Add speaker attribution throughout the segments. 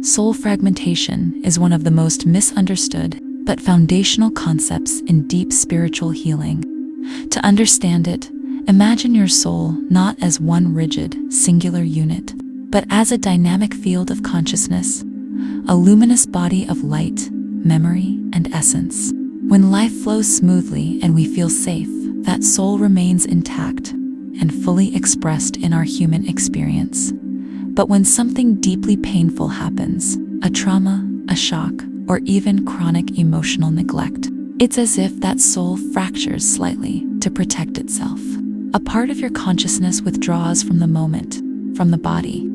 Speaker 1: Soul fragmentation is one of the most misunderstood but foundational concepts in deep spiritual healing. To understand it, imagine your soul not as one rigid, singular unit, but as a dynamic field of consciousness, a luminous body of light, memory, and essence. When life flows smoothly and we feel safe, that soul remains intact and fully expressed in our human experience. But when something deeply painful happens, a trauma, a shock, or even chronic emotional neglect, it's as if that soul fractures slightly to protect itself. A part of your consciousness withdraws from the moment, from the body,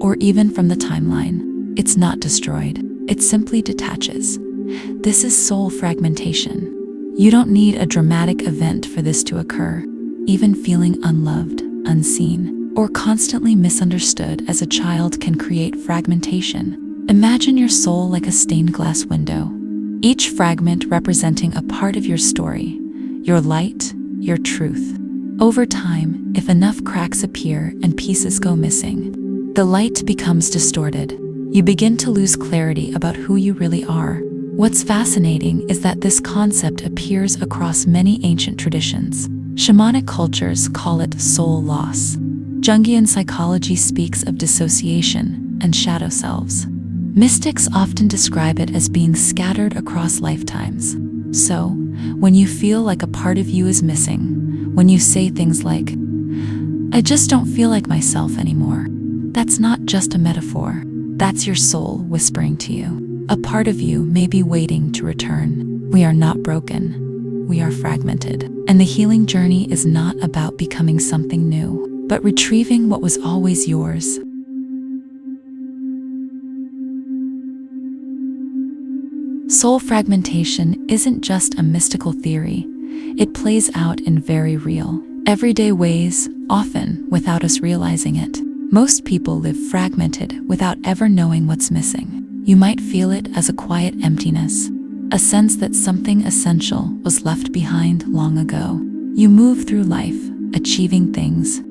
Speaker 1: or even from the timeline. It's not destroyed, it simply detaches. This is soul fragmentation. You don't need a dramatic event for this to occur. Even feeling unloved, unseen, or constantly misunderstood as a child can create fragmentation. Imagine your soul like a stained glass window, each fragment representing a part of your story, your light, your truth. Over time, if enough cracks appear and pieces go missing, the light becomes distorted. You begin to lose clarity about who you really are. What's fascinating is that this concept appears across many ancient traditions. Shamanic cultures call it soul loss. Jungian psychology speaks of dissociation and shadow selves. Mystics often describe it as being scattered across lifetimes. So, when you feel like a part of you is missing, when you say things like, "I just don't feel like myself anymore," that's not just a metaphor. That's your soul whispering to you. A part of you may be waiting to return. We are not broken. We are fragmented. And the healing journey is not about becoming something new, but retrieving what was always yours. Soul fragmentation isn't just a mystical theory. It plays out in very real, everyday ways, often without us realizing it. Most people live fragmented without ever knowing what's missing. You might feel it as a quiet emptiness, a sense that something essential was left behind long ago. You move through life, achieving things,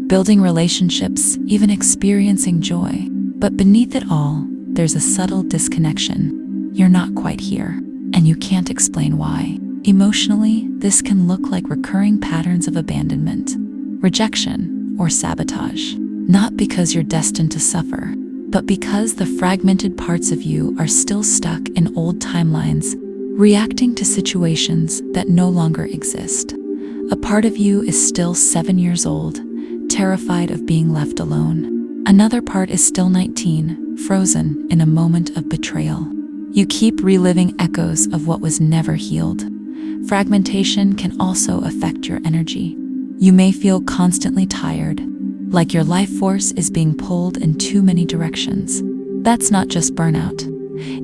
Speaker 1: building relationships, even experiencing joy. But beneath it all, there's a subtle disconnection. You're not quite here, and you can't explain why. Emotionally, this can look like recurring patterns of abandonment, rejection, or sabotage. Not because you're destined to suffer, but because the fragmented parts of you are still stuck in old timelines, reacting to situations that no longer exist. A part of you is still 7 years old, terrified of being left alone. Another part is still 19, frozen in a moment of betrayal. You keep reliving echoes of what was never healed. Fragmentation can also affect your energy. You may feel constantly tired, like your life force is being pulled in too many directions. That's not just burnout.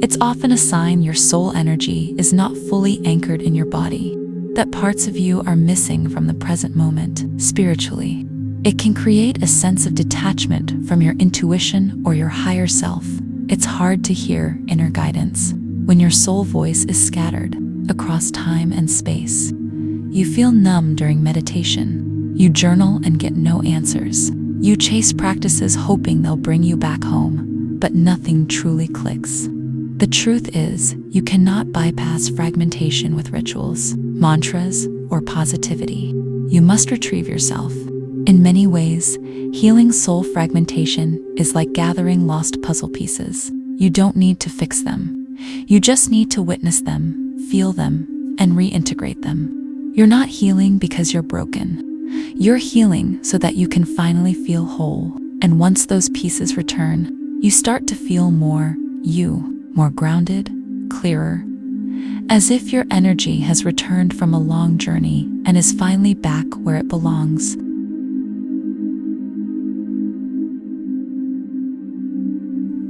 Speaker 1: It's often a sign your soul energy is not fully anchored in your body, that parts of you are missing from the present moment, spiritually. It can create a sense of detachment from your intuition or your higher self. It's hard to hear inner guidance when your soul voice is scattered across time and space. You feel numb during meditation. You journal and get no answers. You chase practices hoping they'll bring you back home, but nothing truly clicks. The truth is, you cannot bypass fragmentation with rituals, mantras, or positivity. You must retrieve yourself. In many ways, healing soul fragmentation is like gathering lost puzzle pieces. You don't need to fix them. You just need to witness them, feel them, and reintegrate them. You're not healing because you're broken. You're healing so that you can finally feel whole. And once those pieces return, you start to feel more you, more grounded, clearer, as if your energy has returned from a long journey and is finally back where it belongs.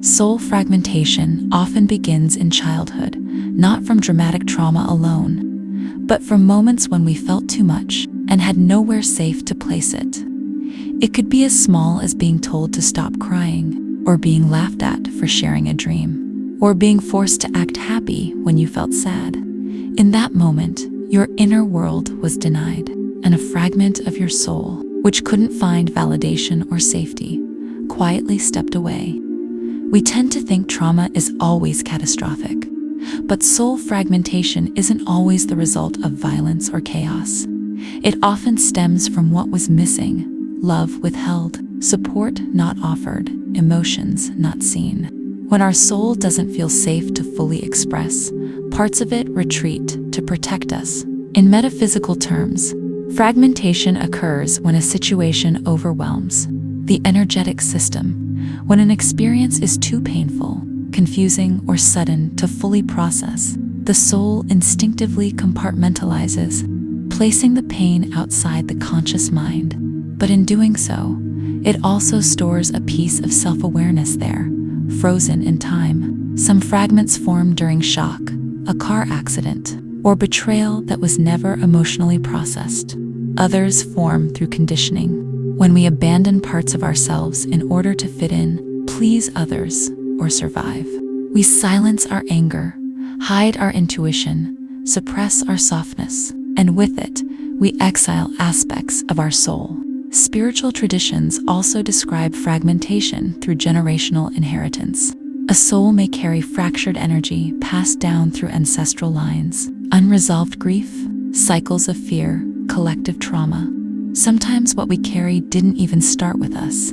Speaker 1: Soul fragmentation often begins in childhood, not from dramatic trauma alone, but from moments when we felt too much and had nowhere safe to place it. It could be as small as being told to stop crying, or being laughed at for sharing a dream, or being forced to act happy when you felt sad. In that moment, your inner world was denied, and a fragment of your soul, which couldn't find validation or safety, quietly stepped away. We tend to think trauma is always catastrophic, but soul fragmentation isn't always the result of violence or chaos. It often stems from what was missing: love withheld, support not offered, emotions not seen. When our soul doesn't feel safe to fully express, parts of it retreat to protect us. In metaphysical terms, fragmentation occurs when a situation overwhelms the energetic system, when an experience is too painful, confusing, or sudden to fully process. The soul instinctively compartmentalizes, placing the pain outside the conscious mind. But in doing so, it also stores a piece of self-awareness there, frozen in time. Some fragments form during shock, a car accident, or betrayal that was never emotionally processed. Others form through conditioning, when we abandon parts of ourselves in order to fit in, please others, or survive. We silence our anger, hide our intuition, suppress our softness, and with it, we exile aspects of our soul. Spiritual traditions also describe fragmentation through generational inheritance. A soul may carry fractured energy passed down through ancestral lines, unresolved grief, cycles of fear, collective trauma. Sometimes what we carry didn't even start with us,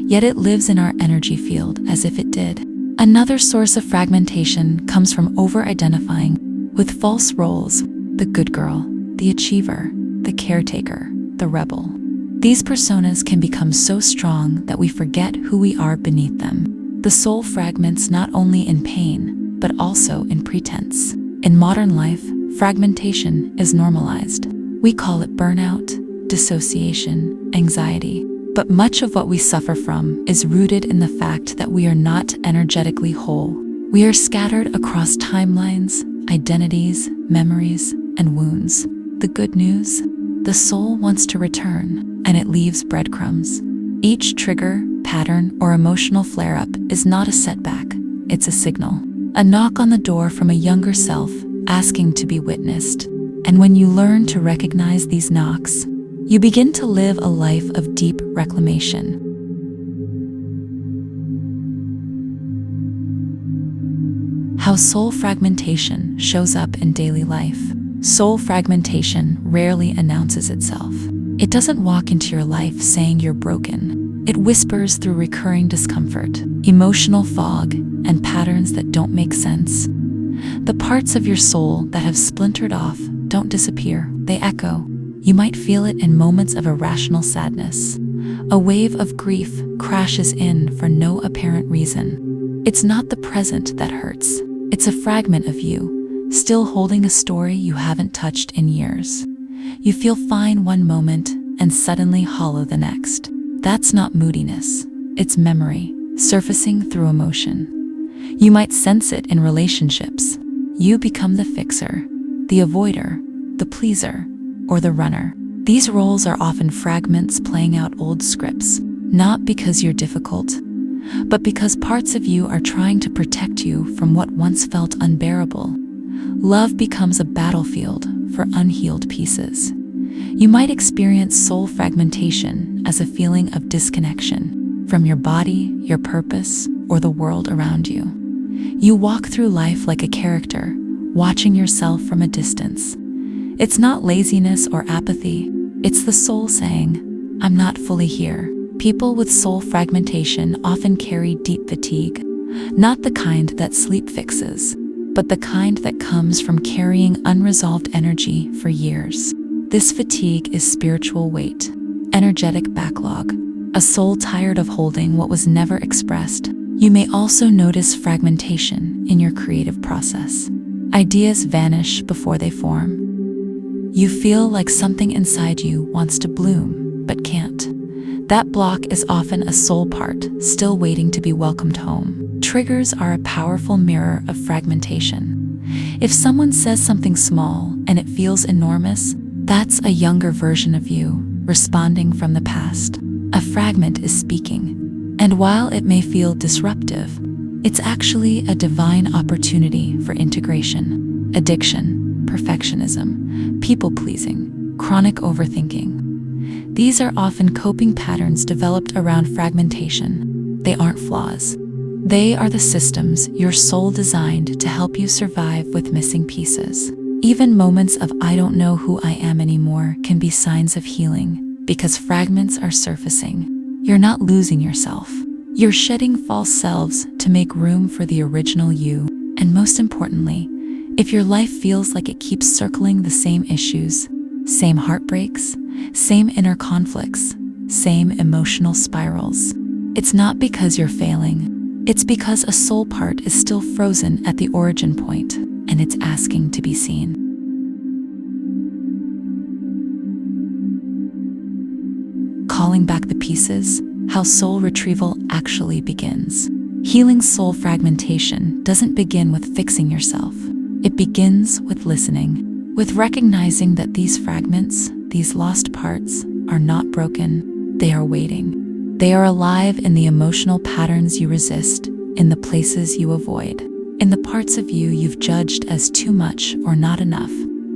Speaker 1: yet it lives in our energy field as if it did. Another source of fragmentation comes from over-identifying with false roles: the good girl, the achiever, the caretaker, the rebel. These personas can become so strong that we forget who we are beneath them. The soul fragments not only in pain, but also in pretense. In modern life, fragmentation is normalized. We call it burnout, dissociation, anxiety. But much of what we suffer from is rooted in the fact that we are not energetically whole. We are scattered across timelines, identities, memories, and wounds. The good news? The soul wants to return, and it leaves breadcrumbs. Each trigger, pattern, or emotional flare-up is not a setback, it's a signal. A knock on the door from a younger self, asking to be witnessed. And when you learn to recognize these knocks, you begin to live a life of deep reclamation. How soul fragmentation shows up in daily life. Soul fragmentation rarely announces itself. It doesn't walk into your life saying you're broken. It whispers through recurring discomfort, emotional fog, and patterns that don't make sense. The parts of your soul that have splintered off don't disappear, they echo. You might feel it in moments of irrational sadness. A wave of grief crashes in for no apparent reason. It's not the present that hurts. It's a fragment of you, still holding a story you haven't touched in years. You feel fine one moment and suddenly hollow the next. That's not moodiness. It's memory, surfacing through emotion. You might sense it in relationships. You become the fixer, the avoider, the pleaser, or the runner. These roles are often fragments playing out old scripts, not because you're difficult, but because parts of you are trying to protect you from what once felt unbearable. Love becomes a battlefield for unhealed pieces. You might experience soul fragmentation as a feeling of disconnection from your body, your purpose, or the world around you. You walk through life like a character, watching yourself from a distance. It's not laziness or apathy, it's the soul saying, I'm not fully here. People with soul fragmentation often carry deep fatigue, not the kind that sleep fixes, but the kind that comes from carrying unresolved energy for years. This fatigue is spiritual weight, energetic backlog, a soul tired of holding what was never expressed. You may also notice fragmentation in your creative process. Ideas vanish before they form. You feel like something inside you wants to bloom, but can't. That block is often a soul part, still waiting to be welcomed home. Triggers are a powerful mirror of fragmentation. If someone says something small and it feels enormous, that's a younger version of you, responding from the past. A fragment is speaking. And while it may feel disruptive, it's actually a divine opportunity for integration. Addiction, perfectionism, people-pleasing, chronic overthinking. These are often coping patterns developed around fragmentation. They aren't flaws. They are the systems your soul designed to help you survive with missing pieces. Even moments of "I don't know who I am anymore" can be signs of healing, because fragments are surfacing. You're not losing yourself. You're shedding false selves to make room for the original you. And most importantly, if your life feels like it keeps circling the same issues, same heartbreaks, same inner conflicts, same emotional spirals, it's not because you're failing. It's because a soul part is still frozen at the origin point, and it's asking to be seen. Calling back the pieces, how soul retrieval actually begins. Healing soul fragmentation doesn't begin with fixing yourself. It begins with listening, with recognizing that these fragments, these lost parts, are not broken. They are waiting. They are alive in the emotional patterns you resist, in the places you avoid, in the parts of you you've judged as too much or not enough.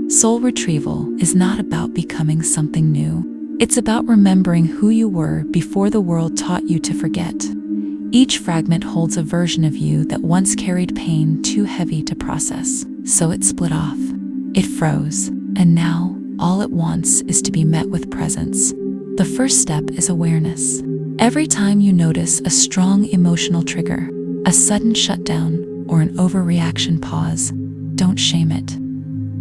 Speaker 1: Soul retrieval is not about becoming something new. It's about remembering who you were before the world taught you to forget. Each fragment holds a version of you that once carried pain too heavy to process, so it split off. It froze, and now all it wants is to be met with presence. The first step is awareness. Every time you notice a strong emotional trigger, a sudden shutdown, or an overreaction pause, don't shame it.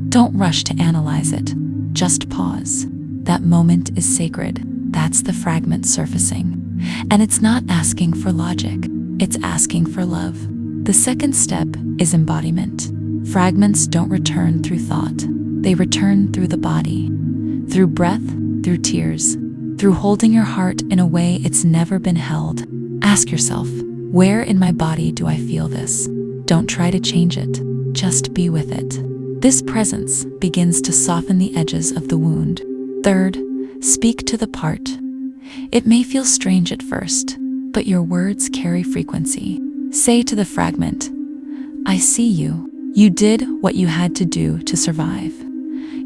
Speaker 1: Don't rush to analyze it. Just pause. That moment is sacred. That's the fragment surfacing. And it's not asking for logic. It's asking for love. The second step is embodiment. Fragments don't return through thought. They return through the body. Through breath, through tears, through holding your heart in a way it's never been held. Ask yourself, where in my body do I feel this? Don't try to change it. Just be with it. This presence begins to soften the edges of the wound. Third, speak to the part. It may feel strange at first, but your words carry frequency. Say to the fragment, "I see you. You did what you had to do to survive.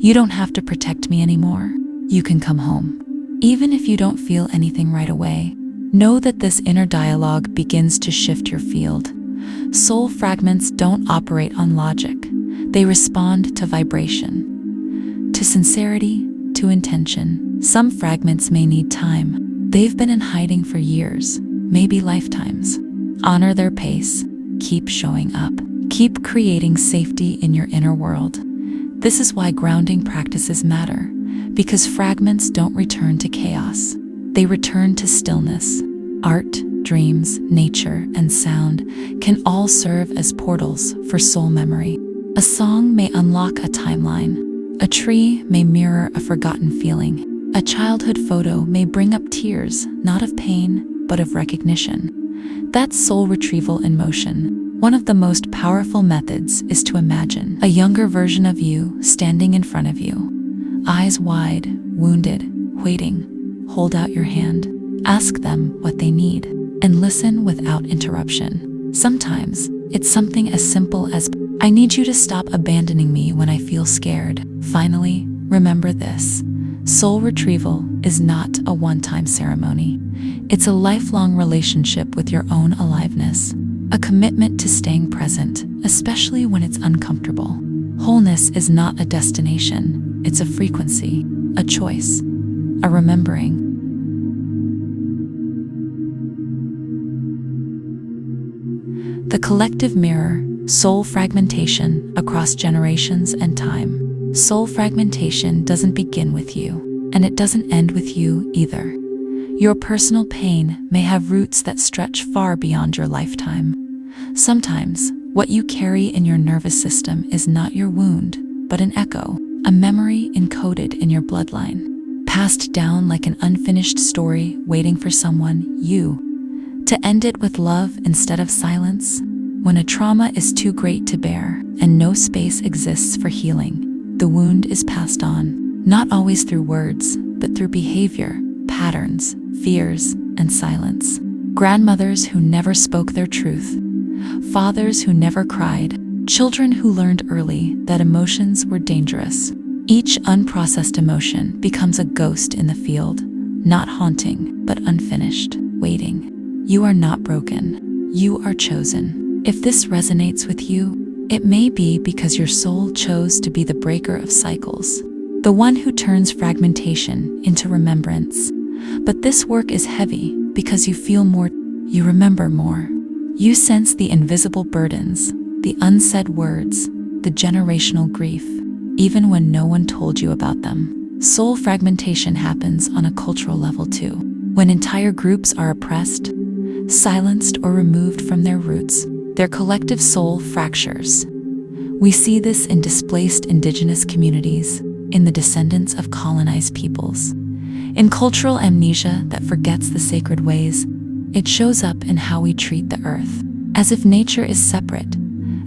Speaker 1: You don't have to protect me anymore. You can come home." Even if you don't feel anything right away, know that this inner dialogue begins to shift your field. Soul fragments don't operate on logic. They respond to vibration, to sincerity, to intention. Some fragments may need time. They've been in hiding for years, maybe lifetimes. Honor their pace. Keep showing up. Keep creating safety in your inner world. This is why grounding practices matter, because fragments don't return to chaos. They return to stillness. Art, dreams, nature, and sound can all serve as portals for soul memory. A song may unlock a timeline. A tree may mirror a forgotten feeling. A childhood photo may bring up tears, not of pain, but of recognition. That's soul retrieval in motion. One of the most powerful methods is to imagine a younger version of you standing in front of you. Eyes wide, wounded, waiting. Hold out your hand. Ask them what they need, and listen without interruption. Sometimes it's something as simple as, "I need you to stop abandoning me when I feel scared." Finally, remember this. Soul retrieval is not a one-time ceremony. It's a lifelong relationship with your own aliveness, a commitment to staying present, especially when it's uncomfortable. Wholeness is not a destination. It's a frequency, a choice, a remembering. The collective mirror, soul fragmentation across generations and time. Soul fragmentation doesn't begin with you, and it doesn't end with you either. Your personal pain may have roots that stretch far beyond your lifetime. Sometimes, what you carry in your nervous system is not your wound, but an echo, a memory encoded in your bloodline, passed down like an unfinished story waiting for someone, you, to end it with love instead of silence. When a trauma is too great to bear and no space exists for healing, the wound is passed on, not always through words, but through behavior, patterns, fears, and silence. Grandmothers who never spoke their truth, fathers who never cried, children who learned early that emotions were dangerous. Each unprocessed emotion becomes a ghost in the field, not haunting, but unfinished, waiting. You are not broken. You are chosen. If this resonates with you, it may be because your soul chose to be the breaker of cycles, the one who turns fragmentation into remembrance. But this work is heavy because you feel more, you remember more. You sense the invisible burdens, the unsaid words, the generational grief, even when no one told you about them. Soul fragmentation happens on a cultural level too. When entire groups are oppressed, silenced, or removed from their roots, their collective soul fractures. We see this in displaced indigenous communities, in the descendants of colonized peoples. In cultural amnesia that forgets the sacred ways, it shows up in how we treat the earth, as if nature is separate,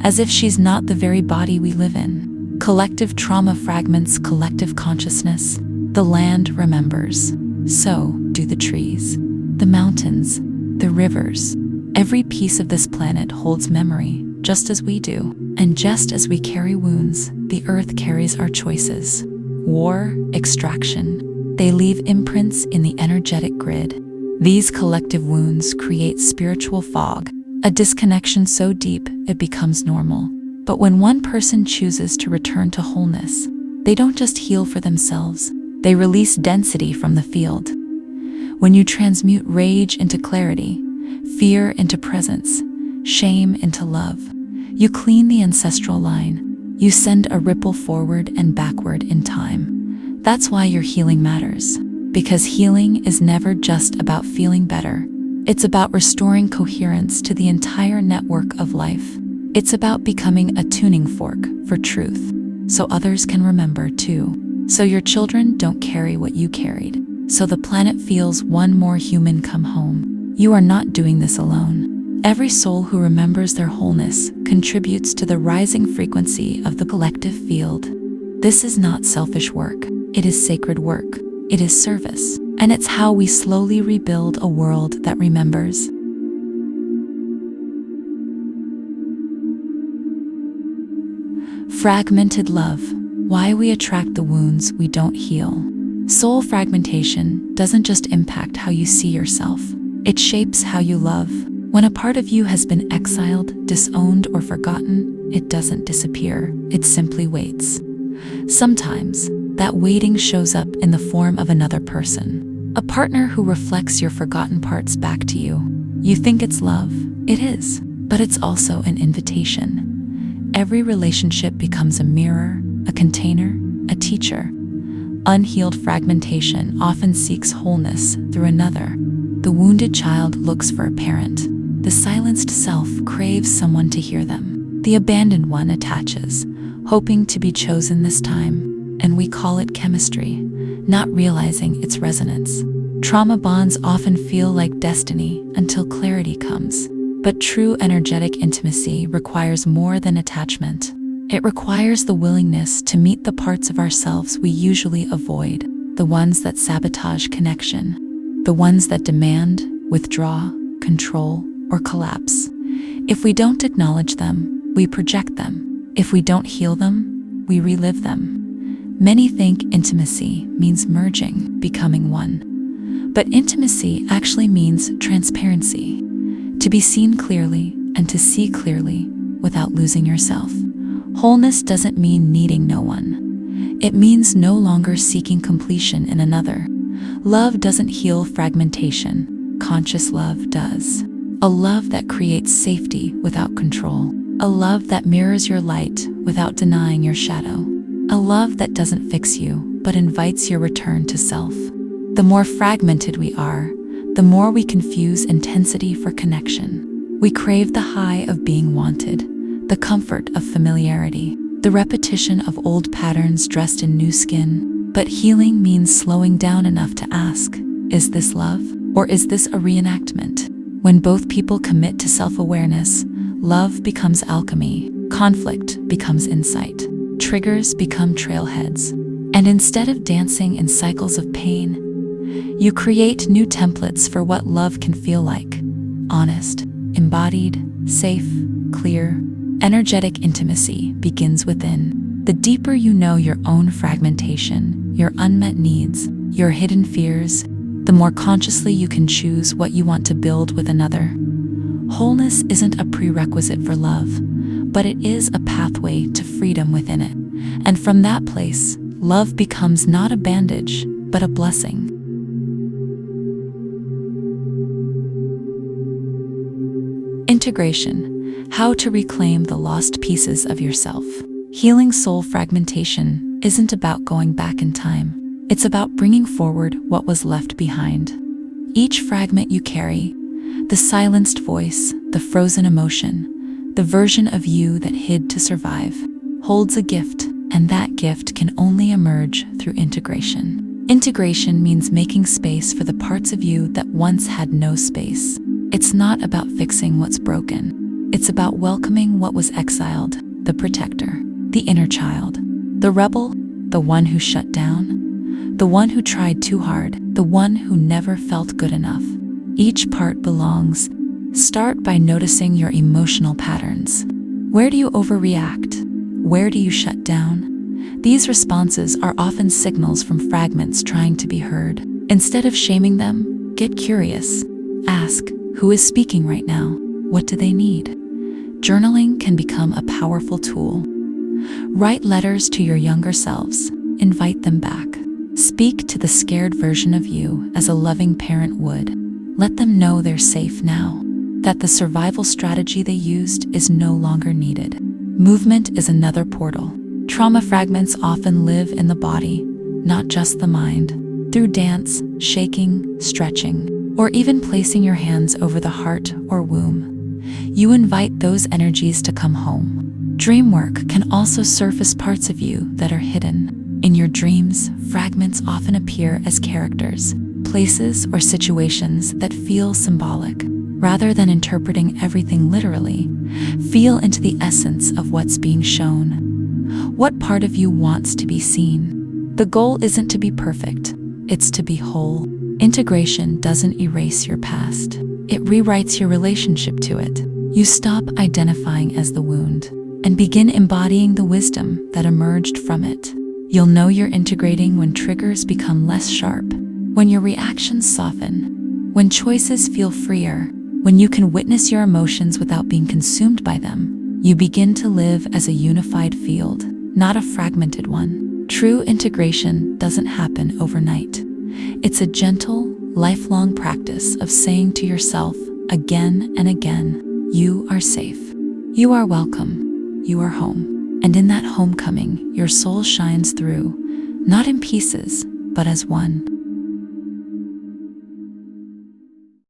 Speaker 1: as if she's not the very body we live in. Collective trauma fragments collective consciousness. The land remembers. So do the trees, the mountains, the rivers. Every piece of this planet holds memory, just as we do. And just as we carry wounds, the earth carries our choices. War, extraction, they leave imprints in the energetic grid. These collective wounds create spiritual fog, a disconnection so deep it becomes normal. But when one person chooses to return to wholeness, they don't just heal for themselves, they release density from the field. When you transmute rage into clarity, fear into presence, shame into love, you clean the ancestral line. You send a ripple forward and backward in time. That's why your healing matters. Because healing is never just about feeling better. It's about restoring coherence to the entire network of life. It's about becoming a tuning fork for truth, so others can remember too. So your children don't carry what you carried. So the planet feels one more human come home. You are not doing this alone. Every soul who remembers their wholeness contributes to the rising frequency of the collective field. This is not selfish work. It is sacred work. It is service. And it's how we slowly rebuild a world that remembers. Fragmented love. Why we attract the wounds we don't heal. Soul fragmentation doesn't just impact how you see yourself. It shapes how you love. When a part of you has been exiled, disowned, or forgotten, it doesn't disappear. It simply waits. Sometimes, that waiting shows up in the form of another person. A partner who reflects your forgotten parts back to you. You think it's love. It is. But it's also an invitation. Every relationship becomes a mirror, a container, a teacher. Unhealed fragmentation often seeks wholeness through another. The wounded child looks for a parent. The silenced self craves someone to hear them. The abandoned one attaches, hoping to be chosen this time. And we call it chemistry, not realizing its resonance. Trauma bonds often feel like destiny until clarity comes. But true energetic intimacy requires more than attachment. It requires the willingness to meet the parts of ourselves we usually avoid, the ones that sabotage connection, the ones that demand, withdraw, control, or collapse. If we don't acknowledge them, we project them. If we don't heal them, we relive them. Many think intimacy means merging, becoming one. But intimacy actually means transparency, to be seen clearly and to see clearly without losing yourself. Wholeness doesn't mean needing no one. It means no longer seeking completion in another. Love doesn't heal fragmentation. Conscious love does. A love that creates safety without control. A love that mirrors your light without denying your shadow. A love that doesn't fix you, but invites your return to self. The more fragmented we are, the more we confuse intensity for connection. We crave the high of being wanted, the comfort of familiarity, the repetition of old patterns dressed in new skin. But healing means slowing down enough to ask, is this love, or is this a reenactment? When both people commit to self-awareness, love becomes alchemy, conflict becomes insight. Triggers become trailheads. And instead of dancing in cycles of pain, you create new templates for what love can feel like. Honest, embodied, safe, clear. Energetic intimacy begins within. The deeper you know your own fragmentation, your unmet needs, your hidden fears, the more consciously you can choose what you want to build with another. Wholeness isn't a prerequisite for love, but it is a pathway to freedom within it. And from that place, love becomes not a bandage, but a blessing. Integration: how to reclaim the lost pieces of yourself. Healing soul fragmentation isn't about going back in time. It's about bringing forward what was left behind. Each fragment you carry, the silenced voice, the frozen emotion, the version of you that hid to survive, holds a gift, and that gift can only emerge through integration. Integration means making space for the parts of you that once had no space. It's not about fixing what's broken. It's about welcoming what was exiled, the protector, the inner child, the rebel, the one who shut down, the one who tried too hard, the one who never felt good enough. Each part belongs. Start by noticing your emotional patterns. Where do you overreact? Where do you shut down? These responses are often signals from fragments trying to be heard. Instead of shaming them, get curious. Ask, who is speaking right now? What do they need? Journaling can become a powerful tool. Write letters to your younger selves. Invite them back. Speak to the scared version of you as a loving parent would. Let them know they're safe now, that the survival strategy they used is no longer needed. Movement is another portal. Trauma fragments often live in the body, not just the mind. Through dance, shaking, stretching, or even placing your hands over the heart or womb, you invite those energies to come home. Dream work can also surface parts of you that are hidden. In your dreams, fragments often appear as characters, places, or situations that feel symbolic. Rather than interpreting everything literally, feel into the essence of what's being shown. What part of you wants to be seen? The goal isn't to be perfect, it's to be whole. Integration doesn't erase your past. It rewrites your relationship to it. You stop identifying as the wound and begin embodying the wisdom that emerged from it. You'll know you're integrating when triggers become less sharp, when your reactions soften, when choices feel freer, when you can witness your emotions without being consumed by them. You begin to live as a unified field, not a fragmented one. True integration doesn't happen overnight. It's a gentle, lifelong practice of saying to yourself again and again, you are safe, you are welcome, you are home. And in that homecoming, your soul shines through, not in pieces, but as one.